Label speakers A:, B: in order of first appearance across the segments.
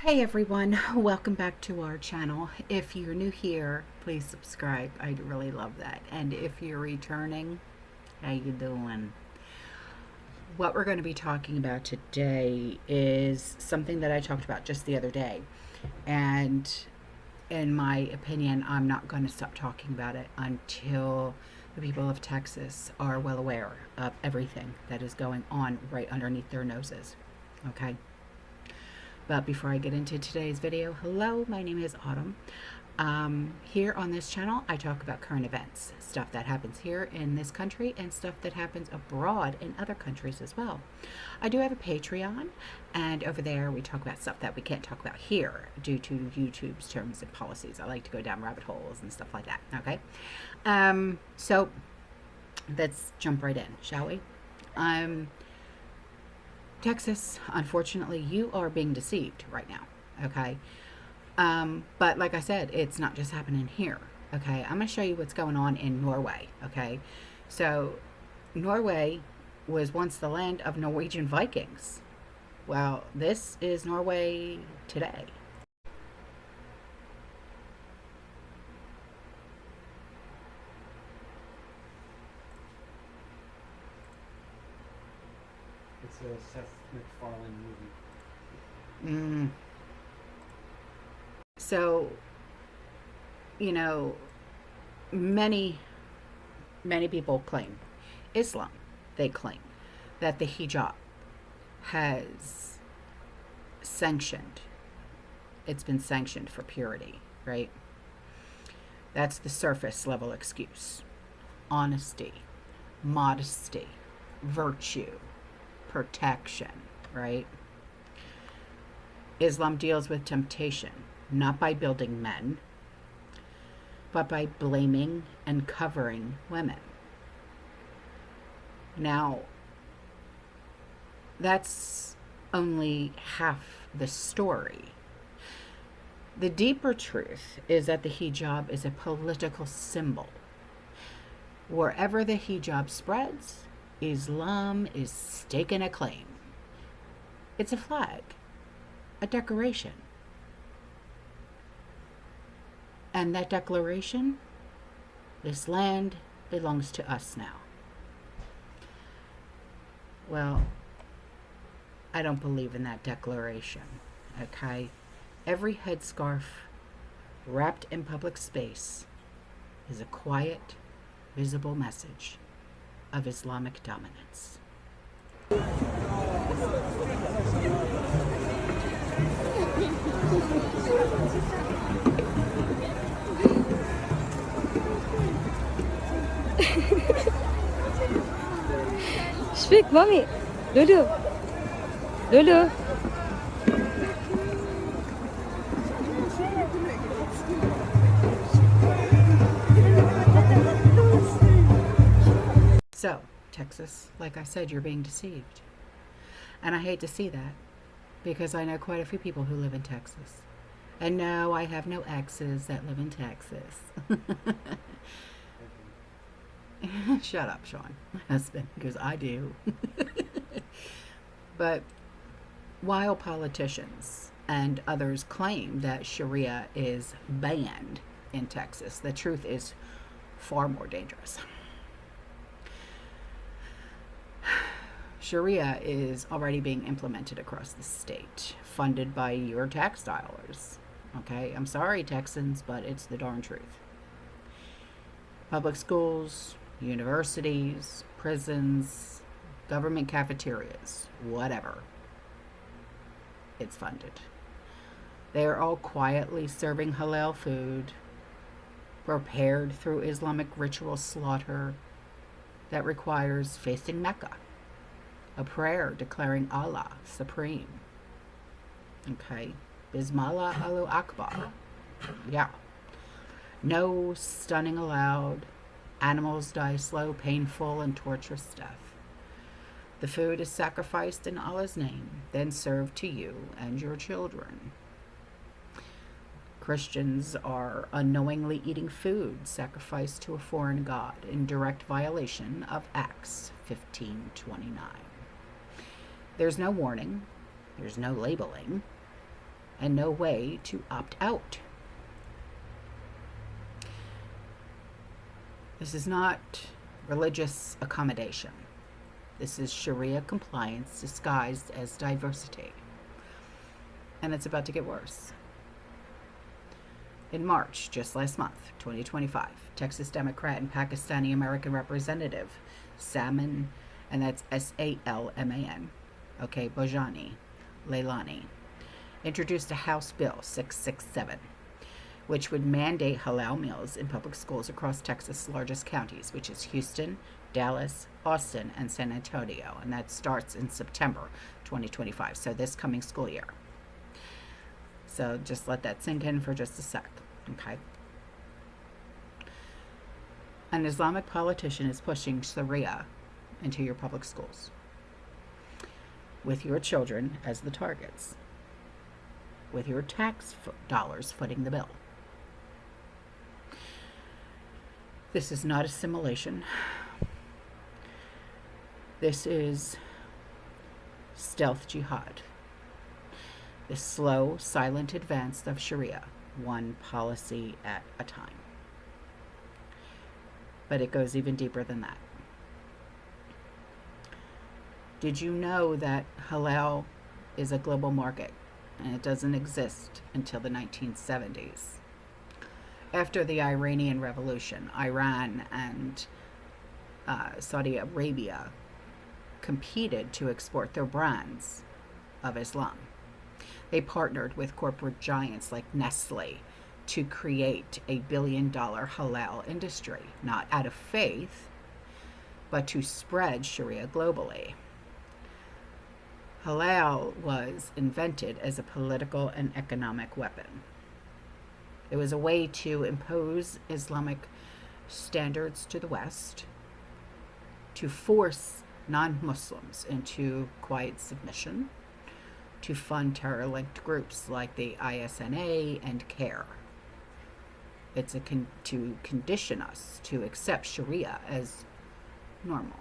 A: Hey everyone, welcome back to our channel. If you're new here, please subscribe. I'd really love that. And if you're returning, how you doing? What we're going to be talking about today is something that I talked about just the other day. And in my opinion, I'm not going to stop talking about it until the people of Texas are well aware of everything that is going on right underneath their noses. Okay? But before I get into today's video, hello, my name is Autumn. Here on this channel, I talk about current events, stuff that happens here in this country and stuff that happens abroad in other countries as well. I do have a Patreon, and over there we talk about stuff that we can't talk about here due to YouTube's terms and policies. I like to go down rabbit holes and stuff like that, okay? So let's jump right in, shall we? Texas, unfortunately, you are being deceived right now, okay? But like I said, it's not just happening here, okay? I'm going to show you what's going on in Norway, okay? So, Norway was once the land of Norwegian Vikings. Well, this is Norway today.
B: It's a Seth MacFarlane movie.
A: So, you know, many people claim, Islam, they claim that the hijab has sanctioned, it's been sanctioned for purity, right? That's the surface level excuse. Honesty, modesty, virtue, protection, right? Islam deals with temptation, not by building men, but by blaming and covering women. Now, that's only half the story. The deeper truth is that the hijab is a political symbol. Wherever the hijab spreads, Islam is staking a claim. It's a flag, a decoration. And that declaration, this land belongs to us now. Well, I don't believe in that declaration, okay? Every headscarf wrapped in public space is a quiet, visible message of Islamic dominance.
C: Speak, mommy. Lulu. Lulu.
A: So, Texas, like I said, you're being deceived. And I hate to see that because I know quite a few people who live in Texas. And no, I have no exes that live in Texas. Shut up, Sean, my husband, because I do. But while politicians and others claim that Sharia is banned in Texas, the truth is far more dangerous. Sharia is already being implemented across the state, funded by your tax dollars. Okay, I'm sorry, Texans, but it's the darn truth. Public schools, universities, prisons, government cafeterias, whatever. It's funded. They are all quietly serving halal food, prepared through Islamic ritual slaughter that requires facing Mecca, a prayer declaring Allah supreme. Okay, Bismillah Allahu Akbar. Yeah. No stunning allowed. Animals die slow, painful, and torturous death. The food is sacrificed in Allah's name, then served to you and your children. Christians are unknowingly eating food sacrificed to a foreign god in direct violation of Acts 15:29. There's no warning, there's no labeling, and no way to opt out. This is not religious accommodation. This is Sharia compliance disguised as diversity. And it's about to get worse. In March, just last month, 2025, Texas Democrat and Pakistani American Representative Salman, and that's Salman, okay, Bojani Leilani, introduced a House Bill 667, which would mandate halal meals in public schools across Texas' largest counties, which is Houston, Dallas, Austin, and San Antonio, and that starts in September 2025, so this coming school year. So just let that sink in for just a sec, okay? An Islamic politician is pushing Sharia into your public schools, with your children as the targets, with your tax dollars footing the bill. This is not assimilation. This is stealth jihad. The slow, silent advance of Sharia, one policy at a time. But it goes even deeper than that. Did you know that halal is a global market and it doesn't exist until the 1970s? After the Iranian Revolution, Iran and Saudi Arabia competed to export their brands of Islam. They partnered with corporate giants like Nestle to create a billion-dollar halal industry, not out of faith, but to spread Sharia globally. Halal was invented as a political and economic weapon. It was a way to impose Islamic standards to the West, to force non-Muslims into quiet submission, to fund terror-linked groups like the ISNA and CARE. It's to condition us to accept Sharia as normal.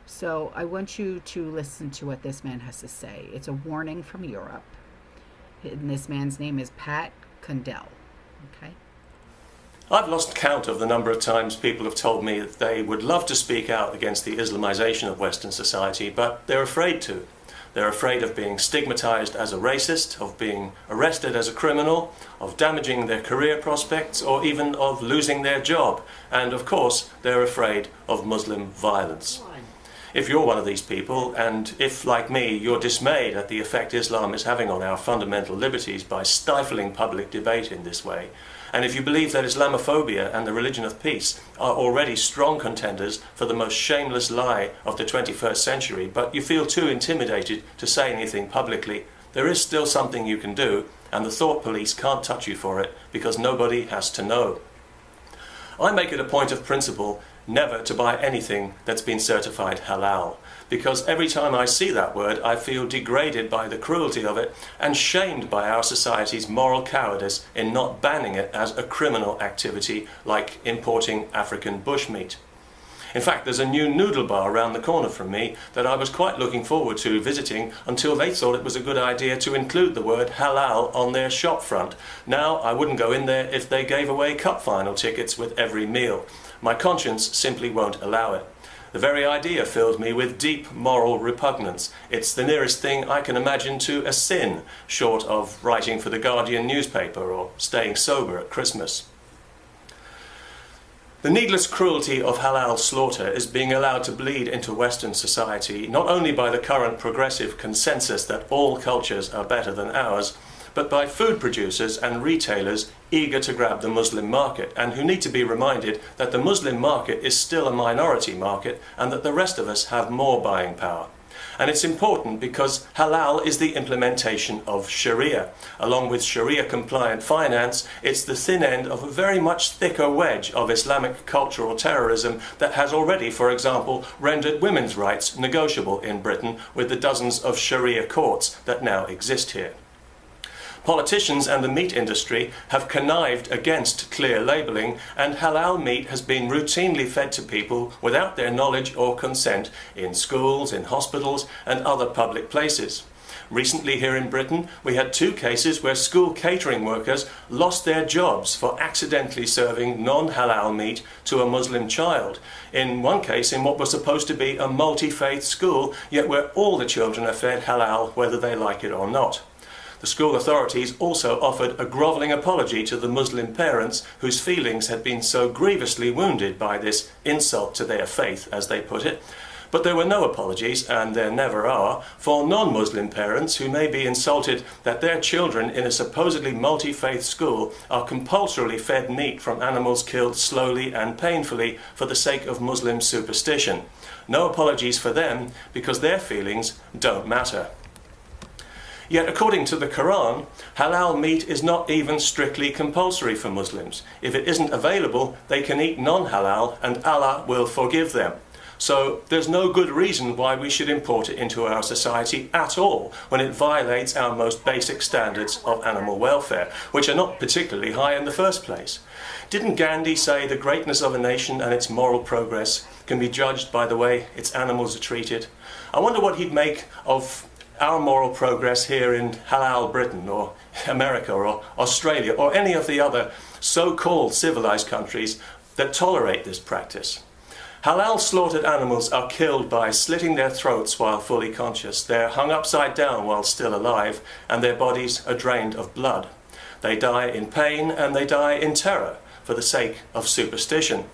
A: So I want you to listen to what this man has to say. It's a warning from Europe. And this man's name is Pat Condell. Okay?
D: I've lost count of the number of times people have told me that they would love to speak out against the Islamization of Western society, but they're afraid to. They're afraid of being stigmatized as a racist, of being arrested as a criminal, of damaging their career prospects, or even of losing their job. And of course, they're afraid of Muslim violence. If you're one of these people, and if, like me, you're dismayed at the effect Islam is having on our fundamental liberties by stifling public debate in this way, and if you believe that Islamophobia and the religion of peace are already strong contenders for the most shameless lie of the 21st century, but you feel too intimidated to say anything publicly, there is still something you can do, and the thought police can't touch you for it because nobody has to know. I make it a point of principle never to buy anything that's been certified halal, because every time I see that word I feel degraded by the cruelty of it and shamed by our society's moral cowardice in not banning it as a criminal activity like importing African bushmeat. In fact, there's a new noodle bar around the corner from me that I was quite looking forward to visiting until they thought it was a good idea to include the word halal on their shop front. Now, I wouldn't go in there if they gave away cup final tickets with every meal. My conscience simply won't allow it. The very idea filled me with deep moral repugnance. It's the nearest thing I can imagine to a sin, short of writing for the Guardian newspaper or staying sober at Christmas. The needless cruelty of halal slaughter is being allowed to bleed into Western society, not only by the current progressive consensus that all cultures are better than ours, but by food producers and retailers eager to grab the Muslim market, and who need to be reminded that the Muslim market is still a minority market and that the rest of us have more buying power. And it's important because halal is the implementation of Sharia. Along with Sharia-compliant finance, it's the thin end of a very much thicker wedge of Islamic cultural terrorism that has already, for example, rendered women's rights negotiable in Britain with the dozens of Sharia courts that now exist here. Politicians and the meat industry have connived against clear labelling, and halal meat has been routinely fed to people without their knowledge or consent in schools, in hospitals and other public places. Recently here in Britain, we had 2 cases where school catering workers lost their jobs for accidentally serving non-halal meat to a Muslim child. In one case, in what was supposed to be a multi-faith school, yet where all the children are fed halal whether they like it or not. The school authorities also offered a grovelling apology to the Muslim parents whose feelings had been so grievously wounded by this insult to their faith, as they put it. But there were no apologies, and there never are, for non-Muslim parents who may be insulted that their children in a supposedly multi-faith school are compulsorily fed meat from animals killed slowly and painfully for the sake of Muslim superstition. No apologies for them, because their feelings don't matter. Yet according to the Quran, halal meat is not even strictly compulsory for Muslims. If it isn't available, they can eat non-halal and Allah will forgive them. So there's no good reason why we should import it into our society at all when it violates our most basic standards of animal welfare, which are not particularly high in the first place. Didn't Gandhi say the greatness of a nation and its moral progress can be judged by the way its animals are treated? I wonder what he'd make of our moral progress here in halal Britain or America or Australia or any of the other so-called civilized countries that tolerate this practice. Halal slaughtered animals are killed by slitting their throats while fully conscious. They're hung upside down while still alive, and their bodies are drained of blood. They die in pain and they die in terror for the sake of superstition.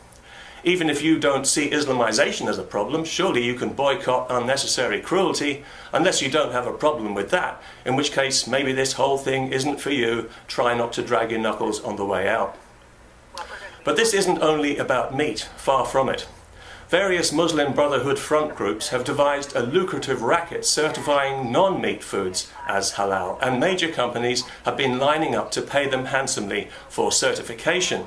D: Even if you don't see Islamization as a problem, surely you can boycott unnecessary cruelty, unless you don't have a problem with that, in which case maybe this whole thing isn't for you. Try not to drag your knuckles on the way out. But this isn't only about meat, far from it. Various Muslim Brotherhood front groups have devised a lucrative racket certifying non-meat foods as halal, and major companies have been lining up to pay them handsomely for certification.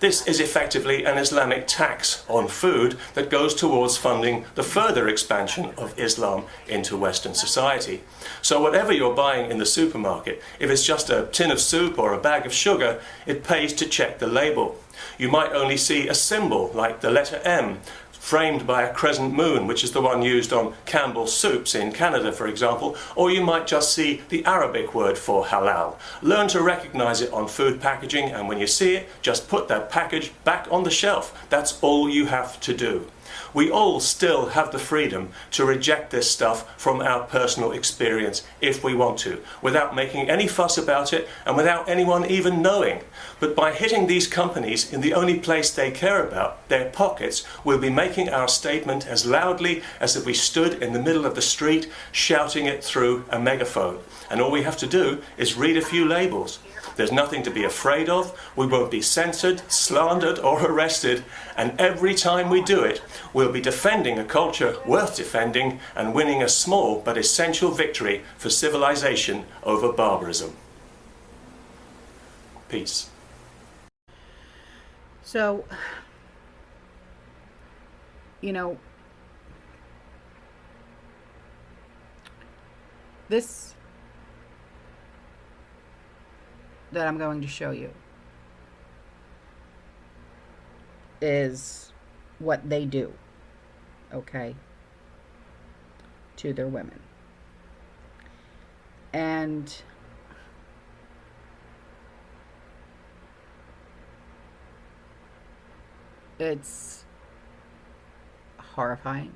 D: This is effectively an Islamic tax on food that goes towards funding the further expansion of Islam into Western society. So whatever you're buying in the supermarket, if it's just a tin of soup or a bag of sugar, it pays to check the label. You might only see a symbol like the letter M, framed by a crescent moon, which is the one used on Campbell's soups in Canada, for example, or you might just see the Arabic word for halal. Learn to recognize it on food packaging, and when you see it, just put that package back on the shelf. That's all you have to do. We all still have the freedom to reject this stuff from our personal experience if we want to, without making any fuss about it and without anyone even knowing. But by hitting these companies in the only place they care about, their pockets, we'll be making our statement as loudly as if we stood in the middle of the street shouting it through a megaphone. And all we have to do is read a few labels. There's nothing to be afraid of. We won't be censored, slandered or arrested, and every time we do it, we'll be defending a culture worth defending and winning a small but essential victory for civilization over barbarism. Peace.
A: So, this that I'm going to show you is what they do, okay, to their women. And it's horrifying.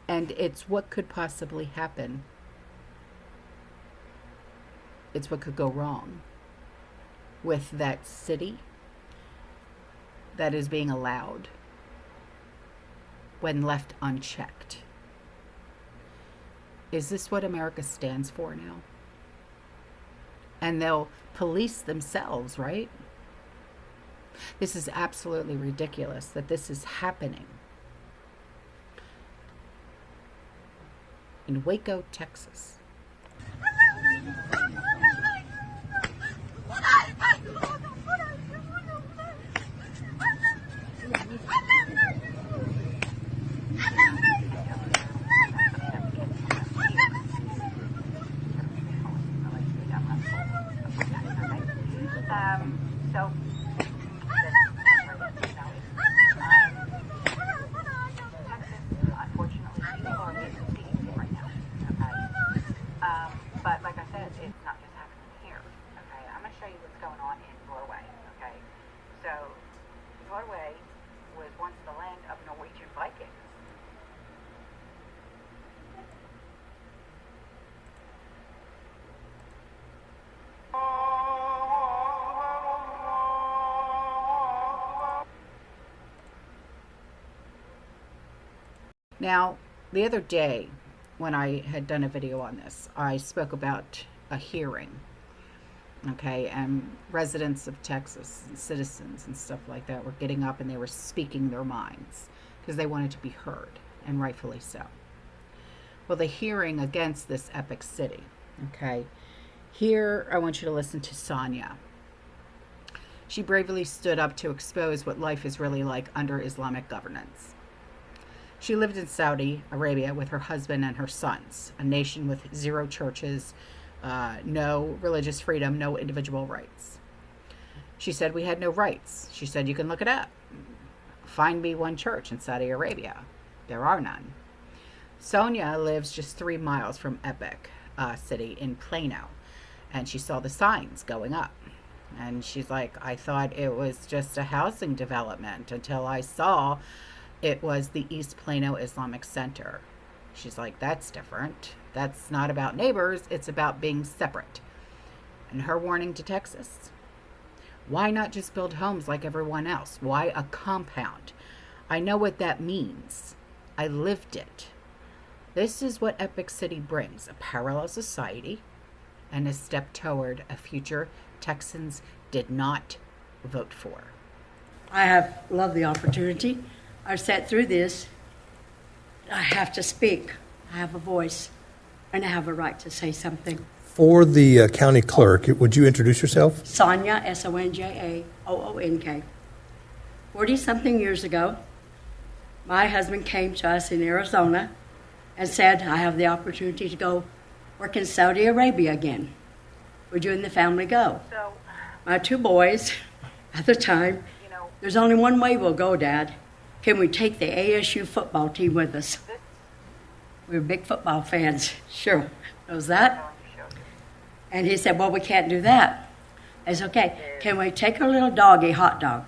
A: And it's what could possibly happen. It's what could go wrong with that city that is being allowed when left unchecked. Is this what America stands for now? And they'll police themselves, right? This is absolutely ridiculous that this is happening in Waco, Texas. Unfortunately, Now, the other day when I had done a video on this, I spoke about a hearing, okay, and residents of Texas and citizens and stuff like that were getting up and they were speaking their minds because they wanted to be heard, and rightfully so. Well, the hearing against this epic city, okay, here I want you to listen to Sonia. She bravely stood up to expose what life is really like under Islamic governance. She lived in Saudi Arabia with her husband and her sons, a nation with 0 churches, no religious freedom, no individual rights. She said we had no rights. She said, you can look it up. Find me one church in Saudi Arabia. There are none. Sonia lives just 3 miles from Epic City in Plano, and she saw the signs going up. And she's like, I thought it was just a housing development until I saw it was the East Plano Islamic Center. She's like, that's different. That's not about neighbors. It's about being separate. And her warning to Texas, why not just build homes like everyone else? Why a compound? I know what that means. I lived it. This is what Epic City brings, a parallel society and a step toward a future Texans did not vote for.
E: I have loved the opportunity. I've sat through this. I have to speak. I have a voice, and I have a right to say something.
F: For the county clerk, would you introduce yourself?
E: Sonia, Sonjaoonk. 40-something years ago, my husband came to us in Arizona and said, I have the opportunity to go work in Saudi Arabia again. Would you and the family go? My 2 boys at the time, there's only one way we'll go, Dad. Can we take the ASU football team with us? We were big football fans. Sure. Knows that? And he said, well, we can't do that. I said, okay, can we take our little doggy, Hot Dog?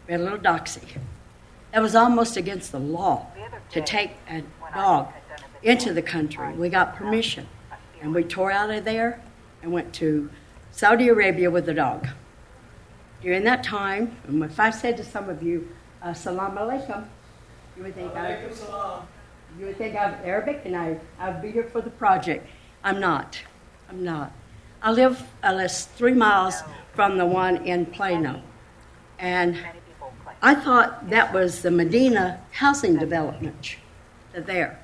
E: We had a little Doxy. That was almost against the law to take a dog into the country. We got permission. And we tore out of there and went to Saudi Arabia with the dog. During that time, and if I said to some of you, Salam alaikum, you would think I'm Arabic and I'd be here for the project. I'm not. I live less 3 miles from the one in Plano. And I thought that was the Medina housing development there.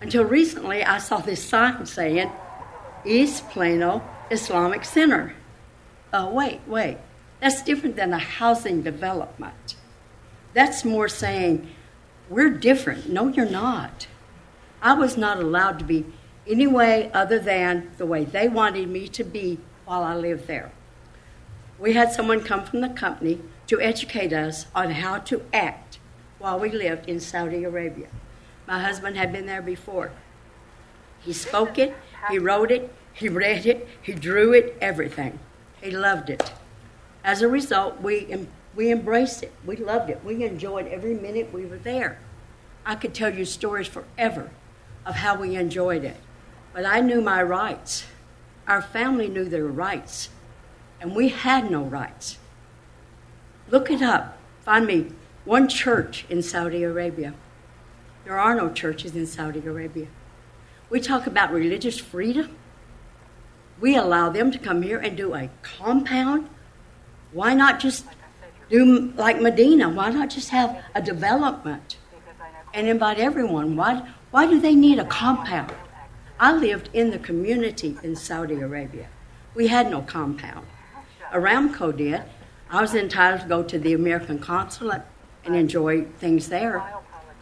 E: Until recently, I saw this sign saying, East Plano Islamic Center. Wait. That's different than a housing development. That's more saying, we're different. No, you're not. I was not allowed to be any way other than the way they wanted me to be while I lived there. We had someone come from the company to educate us on how to act while we lived in Saudi Arabia. My husband had been there before. He spoke it, he wrote it, he read it, he drew it, everything. He loved it. As a result, we embraced it. We loved it. We enjoyed every minute we were there. I could tell you stories forever of how we enjoyed it. But I knew my rights. Our family knew their rights. And we had no rights. Look it up. Find me one church in Saudi Arabia. There are no churches in Saudi Arabia. We talk about religious freedom. We allow them to come here and do a compound. Why not just do like Medina? Why not just have a development and invite everyone? Why do they need a compound? I lived in the community in Saudi Arabia. We had no compound. Aramco did. I was entitled to go to the American consulate and enjoy things there.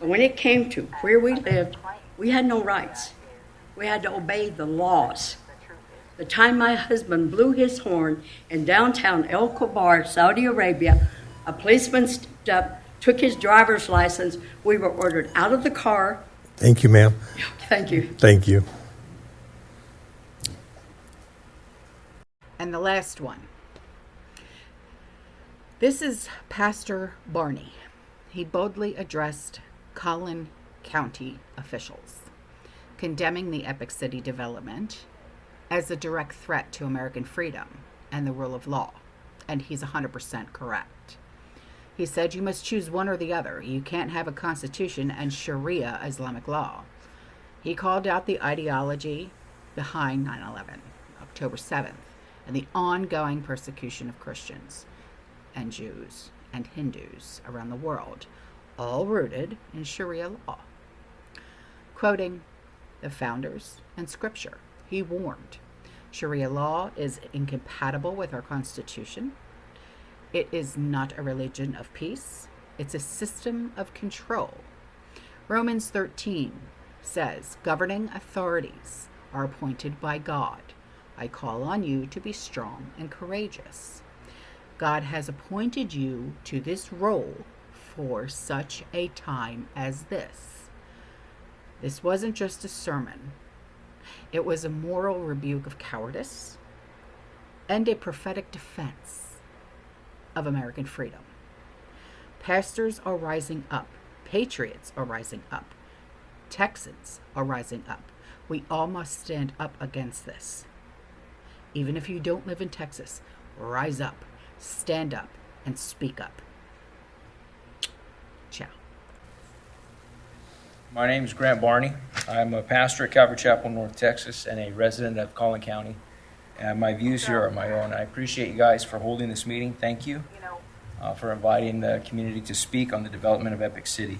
E: But when it came to where we lived, we had no rights. We had to obey the laws. The time my husband blew his horn in downtown El Khobar, Saudi Arabia, a policeman stepped up, took his driver's license. We were ordered out of the car.
F: Thank you, ma'am.
E: Thank you.
F: Thank you.
A: And the last one. This is Pastor Barney. He boldly addressed Collin County officials, condemning the Epic City development as a direct threat to American freedom and the rule of law. And he's 100% correct. He said you must choose one or the other. You can't have a constitution and Sharia Islamic law. He called out the ideology behind 9/11, October 7th, and the ongoing persecution of Christians and Jews and Hindus around the world, all rooted in Sharia law. Quoting the founders and scripture, he warned, Sharia law is incompatible with our Constitution. It is not a religion of peace. It's a system of control. Romans 13 says, governing authorities are appointed by God. I call on you to be strong and courageous. God has appointed you to this role for such a time as this. This wasn't just a sermon. It was a moral rebuke of cowardice and a prophetic defense of American freedom. Pastors are rising up. Patriots are rising up. Texans are rising up. We all must stand up against this. Even if you don't live in Texas, rise up, stand up, and speak up. Ciao.
G: My name is Grant Barney. I'm a pastor at Calvary Chapel, North Texas, and a resident of Collin County. And my views here are my own. I appreciate you guys for holding this meeting. Thank you for inviting the community to speak on the development of Epic City.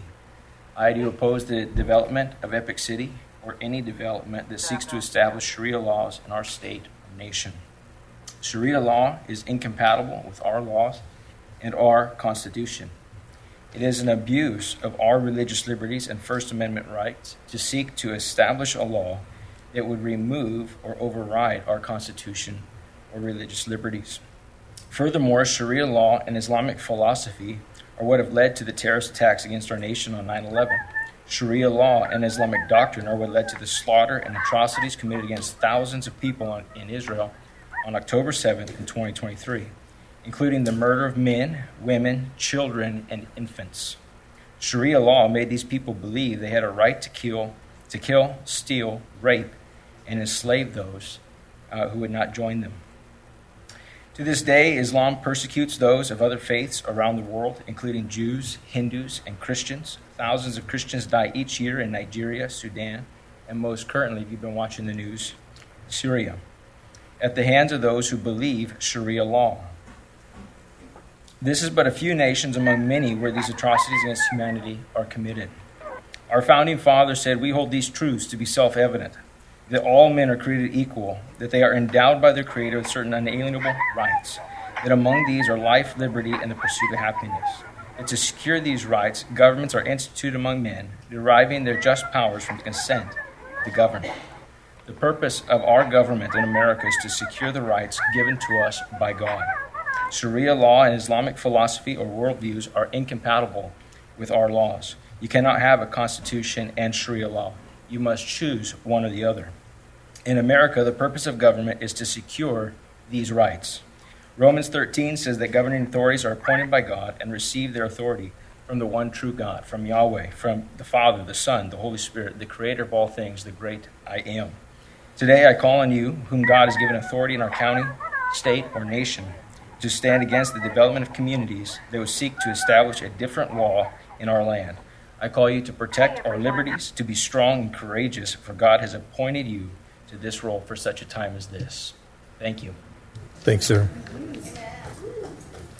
G: I do oppose the development of Epic City or any development that seeks to establish Sharia laws in our state or nation. Sharia law is incompatible with our laws and our Constitution. It is an abuse of our religious liberties and First Amendment rights to seek to establish a law that would remove or override our Constitution or religious liberties. Furthermore, Sharia law and Islamic philosophy are what have led to the terrorist attacks against our nation on 9/11. Sharia law and Islamic doctrine are what led to the slaughter and atrocities committed against thousands of people in Israel on October 7th in 2023, including the murder of men, women, children, and infants. Sharia law made these people believe they had a right to kill, steal, rape, and enslave those who would not join them. To this day, Islam persecutes those of other faiths around the world, including Jews, Hindus, and Christians. Thousands of Christians die each year in Nigeria, Sudan, and most currently, if you've been watching the news, Syria, at the hands of those who believe Sharia law. This is but a few nations among many where these atrocities against humanity are committed. Our founding fathers said, we hold these truths to be self-evident, that all men are created equal, that they are endowed by their Creator with certain unalienable rights, that among these are life, liberty, and the pursuit of happiness. That to secure these rights, governments are instituted among men, deriving their just powers from consent to govern. The purpose of our government in America is to secure the rights given to us by God. Sharia law and Islamic philosophy or worldviews are incompatible with our laws. You cannot have a constitution and Sharia law. You must choose one or the other. In America, the purpose of government is to secure these rights. Romans 13 says that governing authorities are appointed by God and receive their authority from the one true God, from Yahweh, from the Father, the Son, the Holy Spirit, the Creator of all things, the great I Am. Today, I call on you, whom God has given authority in our county, state, or nation, to stand against the development of communities that would seek to establish a different law in our land. I call you to protect our liberties, to be strong and courageous, for God has appointed you to this role for such a time as this. Thank you.
F: Thanks, sir.